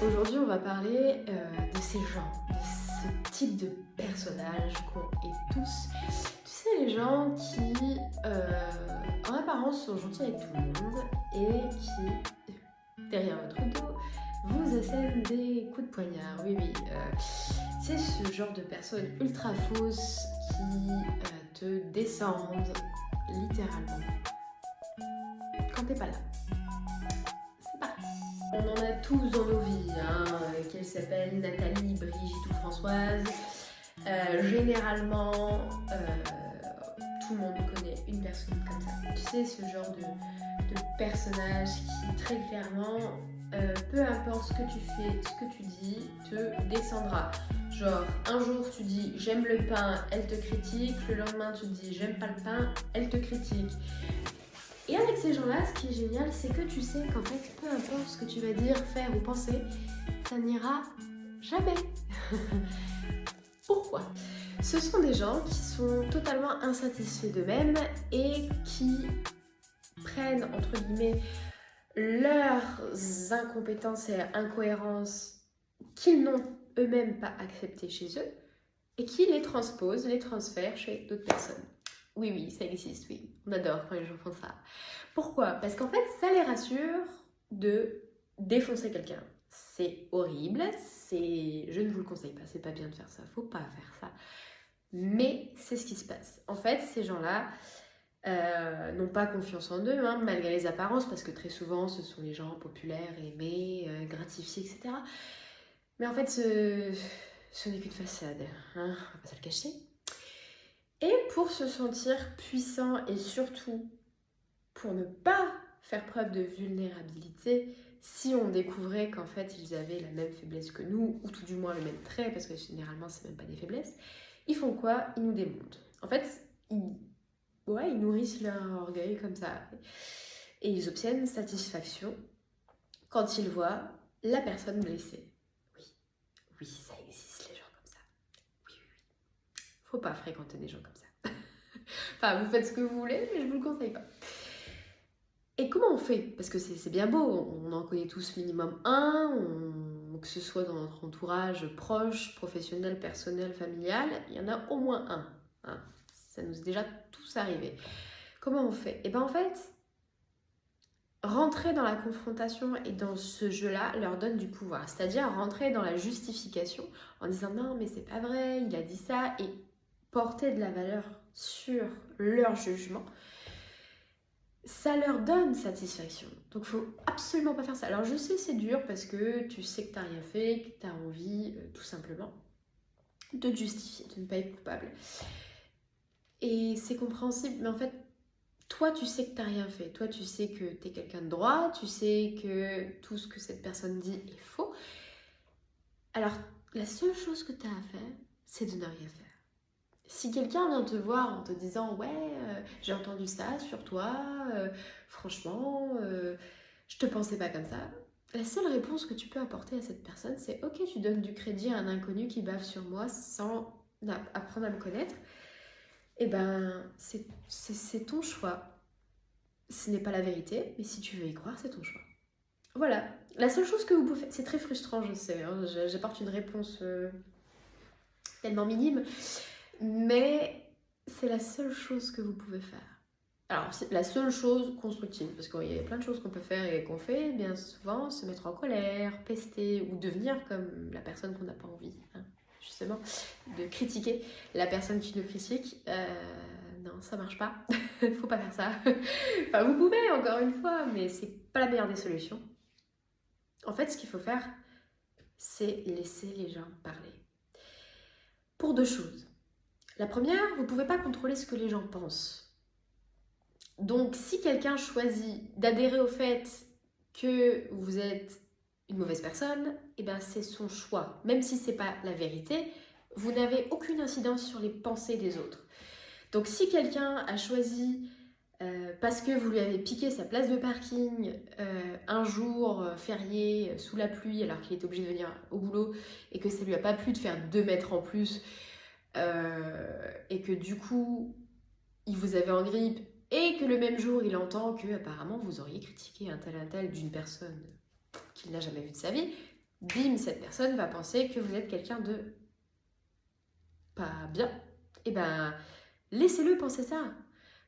Aujourd'hui, on va parler de ces gens, de ce type de personnages qu'on est tous. Tu sais, les gens qui, en apparence, sont gentils avec tout le monde et qui, derrière votre dos, vous assènent des coups de poignard. Oui, oui. C'est ce genre de personnes ultra fausses qui te descendent littéralement quand t'es pas là. C'est parti. On en a tous dans nos vies, qu'elles s'appellent Nathalie, Brigitte ou Françoise. Généralement, tout le monde connaît une personne comme ça. Tu sais, ce genre de personnage qui très clairement, peu importe ce que tu fais, ce que tu dis, te descendra. Genre, un jour tu dis j'aime le pain, elle te critique, le lendemain tu dis j'aime pas le pain, elle te critique. Et avec ces gens-là, ce qui est génial, c'est que tu sais qu'en fait, peu importe ce que tu vas dire, faire ou penser, ça n'ira jamais. Pourquoi ? Ce sont des gens qui sont totalement insatisfaits d'eux-mêmes et qui prennent, entre guillemets, leurs incompétences et incohérences qu'ils n'ont eux-mêmes pas acceptées chez eux et qui les transposent, les transfèrent chez d'autres personnes. Oui, oui, ça existe, oui. On adore quand les gens font ça. Pourquoi ? Parce qu'en fait, ça les rassure de défoncer quelqu'un. C'est horrible, je ne vous le conseille pas, c'est pas bien de faire ça, faut pas faire ça. Mais c'est ce qui se passe. En fait, ces gens-là n'ont pas confiance en eux, malgré les apparences, parce que très souvent, ce sont les gens populaires, aimés, gratifiés, etc. Mais en fait, ce n'est qu'une façade, on va pas se le cacher. Et pour se sentir puissant et surtout pour ne pas faire preuve de vulnérabilité, si on découvrait qu'en fait ils avaient la même faiblesse que nous, ou tout du moins le même trait, parce que généralement c'est même pas des faiblesses, ils font quoi ? Ils nous démontent. En fait, ils nourrissent leur orgueil comme ça. Et ils obtiennent satisfaction quand ils voient la personne blessée. Oui, ça existe les gens comme ça. Oui. Faut pas fréquenter des gens comme ça. Enfin, vous faites ce que vous voulez, mais je vous le conseille pas. Et comment on fait ? Parce que c'est bien beau, on en connaît tous minimum un, que ce soit dans notre entourage proche, professionnel, personnel, familial, il y en a au moins un. Ça nous est déjà tous arrivé. Comment on fait ? Et bien en fait, rentrer dans la confrontation et dans ce jeu-là leur donne du pouvoir. C'est-à-dire rentrer dans la justification en disant non mais c'est pas vrai, il a dit ça, et porter de la valeur sur leur jugement. Ça leur donne satisfaction. Donc il faut absolument pas faire ça. Alors je sais c'est dur parce que tu sais que t'as rien fait, que t'as envie tout simplement de te justifier, de ne pas être coupable. Et c'est compréhensible, mais en fait, toi tu sais que t'as rien fait. Toi tu sais que t'es quelqu'un de droit, tu sais que tout ce que cette personne dit est faux. Alors la seule chose que t'as à faire, c'est de ne rien faire. Si quelqu'un vient te voir en te disant « Ouais, j'ai entendu ça sur toi, franchement, je te pensais pas comme ça », la seule réponse que tu peux apporter à cette personne, c'est « Ok, tu donnes du crédit à un inconnu qui bave sur moi sans apprendre à me connaître. » Eh ben, c'est ton choix. Ce n'est pas la vérité, mais si tu veux y croire, c'est ton choix. Voilà. La seule chose que vous pouvez faire, c'est très frustrant, je sais, j'apporte une réponse tellement minime, mais c'est la seule chose que vous pouvez faire. Alors, c'est la seule chose constructive, parce qu'il y a plein de choses qu'on peut faire et qu'on fait, bien souvent, se mettre en colère, pester, ou devenir comme la personne qu'on n'a pas envie, justement, de critiquer la personne qui nous critique. Non, ça marche pas, faut pas faire ça. Enfin, vous pouvez, encore une fois, mais c'est pas la meilleure des solutions. En fait, ce qu'il faut faire, c'est laisser les gens parler. Pour deux choses. La première, vous ne pouvez pas contrôler ce que les gens pensent. Donc, si quelqu'un choisit d'adhérer au fait que vous êtes une mauvaise personne, eh ben c'est son choix. Même si ce n'est pas la vérité, vous n'avez aucune incidence sur les pensées des autres. Donc, si quelqu'un a choisi, parce que vous lui avez piqué sa place de parking un jour férié sous la pluie alors qu'il était obligé de venir au boulot et que ça ne lui a pas plu de faire 2 mètres en plus, et que du coup il vous avait en grippe et que le même jour il entend que apparemment vous auriez critiqué un tel d'une personne qu'il n'a jamais vue de sa vie, bim, cette personne va penser que vous êtes quelqu'un de pas bien. Et ben, laissez-le penser ça.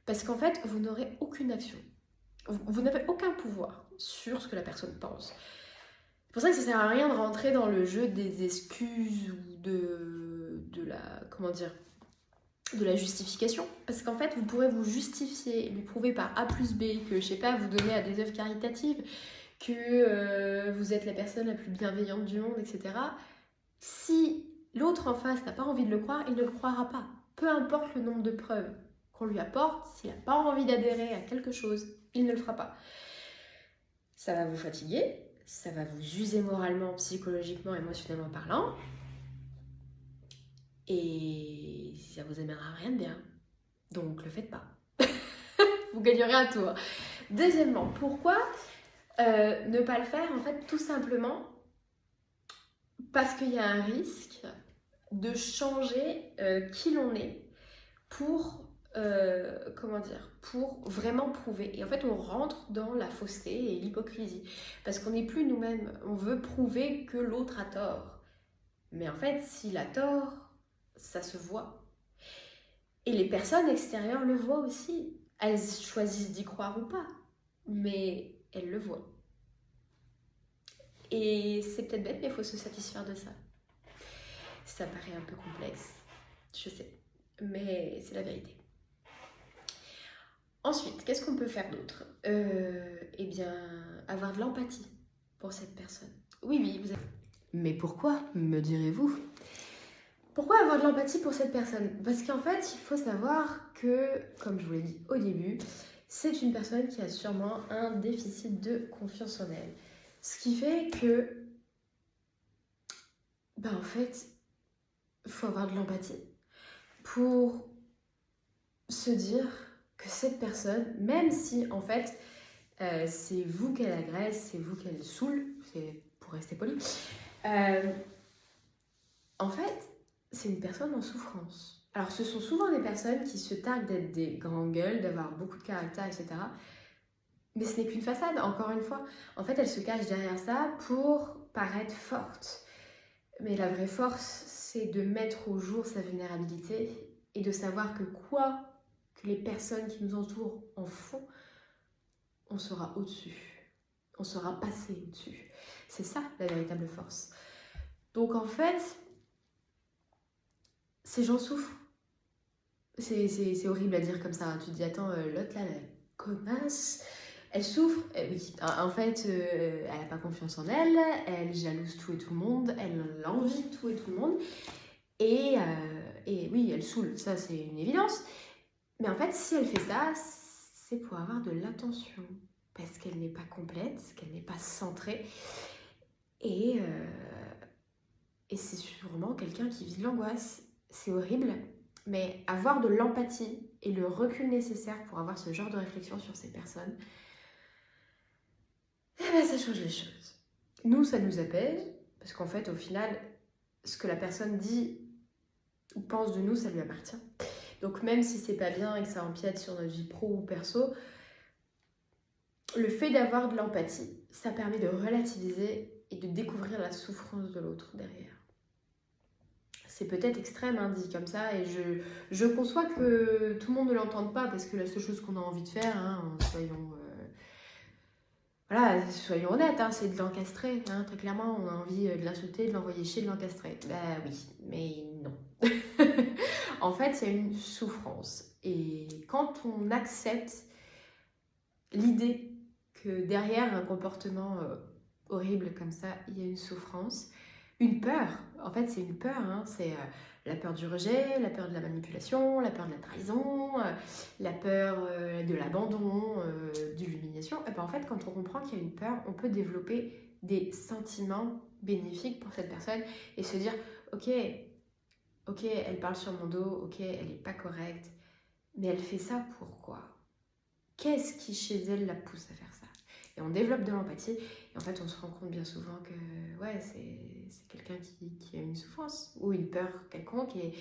Parce qu'en fait, vous n'aurez aucune action. Vous n'avez aucun pouvoir sur ce que la personne pense. C'est pour ça que ça sert à rien de rentrer dans le jeu des excuses ou de la, comment dire, de la justification. Parce qu'en fait, vous pourrez vous justifier, lui prouver par A plus B que, je sais pas, vous donnez à des œuvres caritatives, que vous êtes la personne la plus bienveillante du monde, etc. Si l'autre en face n'a pas envie de le croire, il ne le croira pas. Peu importe le nombre de preuves qu'on lui apporte, s'il n'a pas envie d'adhérer à quelque chose, il ne le fera pas. Ça va vous fatiguer, ça va vous user moralement, psychologiquement, émotionnellement parlant, et ça vous amènera à rien de bien. Donc le faites pas. Vous gagnerez un tour. Deuxièmement, pourquoi ne pas le faire? En fait, tout simplement parce qu'il y a un risque de changer qui l'on est pour, pour vraiment prouver. Et en fait, on rentre dans la fausseté et l'hypocrisie. Parce qu'on n'est plus nous-mêmes. On veut prouver que l'autre a tort. Mais en fait, s'il a tort, ça se voit. Et les personnes extérieures le voient aussi. Elles choisissent d'y croire ou pas. Mais elles le voient. Et c'est peut-être bête, mais il faut se satisfaire de ça. Ça paraît un peu complexe, je sais. Mais c'est la vérité. Ensuite, qu'est-ce qu'on peut faire d'autre? Eh bien, avoir de l'empathie pour cette personne. Oui, vous avez... Mais pourquoi, me direz-vous? Pourquoi avoir de l'empathie pour cette personne? Parce qu'en fait, il faut savoir que, comme je vous l'ai dit au début, c'est une personne qui a sûrement un déficit de confiance en elle. Ce qui fait que, en fait, il faut avoir de l'empathie pour se dire que cette personne, même si en fait c'est vous qu'elle agresse, c'est vous qu'elle saoule, c'est pour rester poli, en fait c'est une personne en souffrance. Alors ce sont souvent des personnes qui se targuent d'être des grands gueules, d'avoir beaucoup de caractère, etc. Mais ce n'est qu'une façade, encore une fois. En fait, elle se cache derrière ça pour paraître forte. Mais la vraie force, c'est de mettre au jour sa vulnérabilité et de savoir que quoi que les personnes qui nous entourent en font, on sera au-dessus. On sera passé au-dessus. C'est ça la véritable force. Donc en fait, ces gens souffrent. C'est horrible à dire comme ça. Tu te dis, attends, l'autre là, la connasse, elle souffre. Oui, en fait, elle n'a pas confiance en elle, elle jalouse tout et tout le monde, elle envie tout et tout le monde. Et oui, elle saoule, ça c'est une évidence. Mais en fait, si elle fait ça, c'est pour avoir de l'attention. Parce qu'elle n'est pas complète, qu'elle n'est pas centrée. Et c'est sûrement quelqu'un qui vit de l'angoisse. C'est horrible. Mais avoir de l'empathie et le recul nécessaire pour avoir ce genre de réflexion sur ces personnes, ça change les choses. Nous, ça nous apaise. Parce qu'en fait, au final, ce que la personne dit ou pense de nous, ça lui appartient. Donc même si c'est pas bien et que ça empiète sur notre vie pro ou perso, le fait d'avoir de l'empathie, ça permet de relativiser et de découvrir la souffrance de l'autre derrière. C'est peut-être extrême, hein, dit comme ça, et je conçois que tout le monde ne l'entende pas, parce que la seule chose qu'on a envie de faire, hein, soyons honnêtes, hein, c'est de l'encastrer. Hein, très clairement, on a envie de l'insulter, de l'envoyer chier, de l'encastrer. Bah oui, mais non. En fait, il y a une souffrance. Et quand on accepte l'idée que derrière un comportement horrible comme ça, il y a une souffrance, une peur. En fait, c'est une peur. Hein, c'est la peur du rejet, la peur de la manipulation, la peur de la trahison, la peur de l'abandon, de l'humiliation. Et ben, en fait, quand on comprend qu'il y a une peur, on peut développer des sentiments bénéfiques pour cette personne et se dire, ok, elle parle sur mon dos, ok, elle n'est pas correcte, mais elle fait ça pourquoi? Qu'est-ce qui chez elle la pousse à faire ça? Et on développe de l'empathie, et en fait on se rend compte bien souvent que ouais, c'est quelqu'un qui a une souffrance ou une peur quelconque, et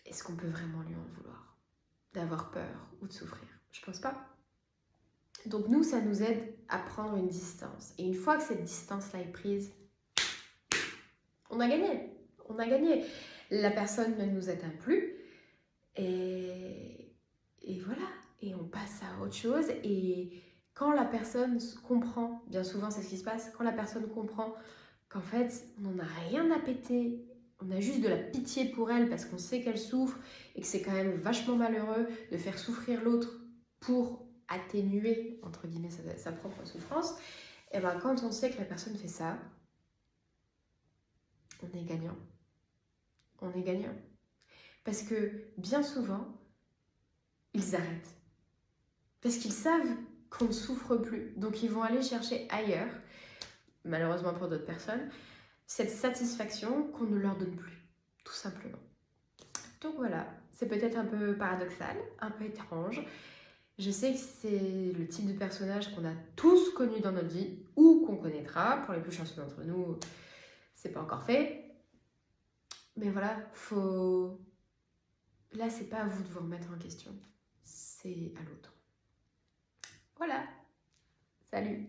est-ce qu'on peut vraiment lui en vouloir d'avoir peur ou de souffrir? Je pense pas. Donc nous, ça nous aide à prendre une distance. Et une fois que cette distance-là est prise, on a gagné. On a gagné. La personne ne nous atteint plus. Et voilà. Et on passe à autre chose. Et quand la personne comprend, bien souvent c'est ce qui se passe, quand la personne comprend qu'en fait, on n'en a rien à péter, on a juste de la pitié pour elle parce qu'on sait qu'elle souffre et que c'est quand même vachement malheureux de faire souffrir l'autre pour atténuer, entre guillemets, sa propre souffrance, et ben quand on sait que la personne fait ça, on est gagnant. On est gagnant. Parce que bien souvent, ils arrêtent. Parce qu'ils savent qu'on ne souffre plus. Donc ils vont aller chercher ailleurs, malheureusement pour d'autres personnes, cette satisfaction qu'on ne leur donne plus, tout simplement. Donc voilà, c'est peut-être un peu paradoxal, un peu étrange. Je sais que c'est le type de personnage qu'on a tous connu dans notre vie, ou qu'on connaîtra, pour les plus chanceux d'entre nous, c'est pas encore fait. Mais voilà, là c'est pas à vous de vous remettre en question, c'est à l'autre. Voilà, salut!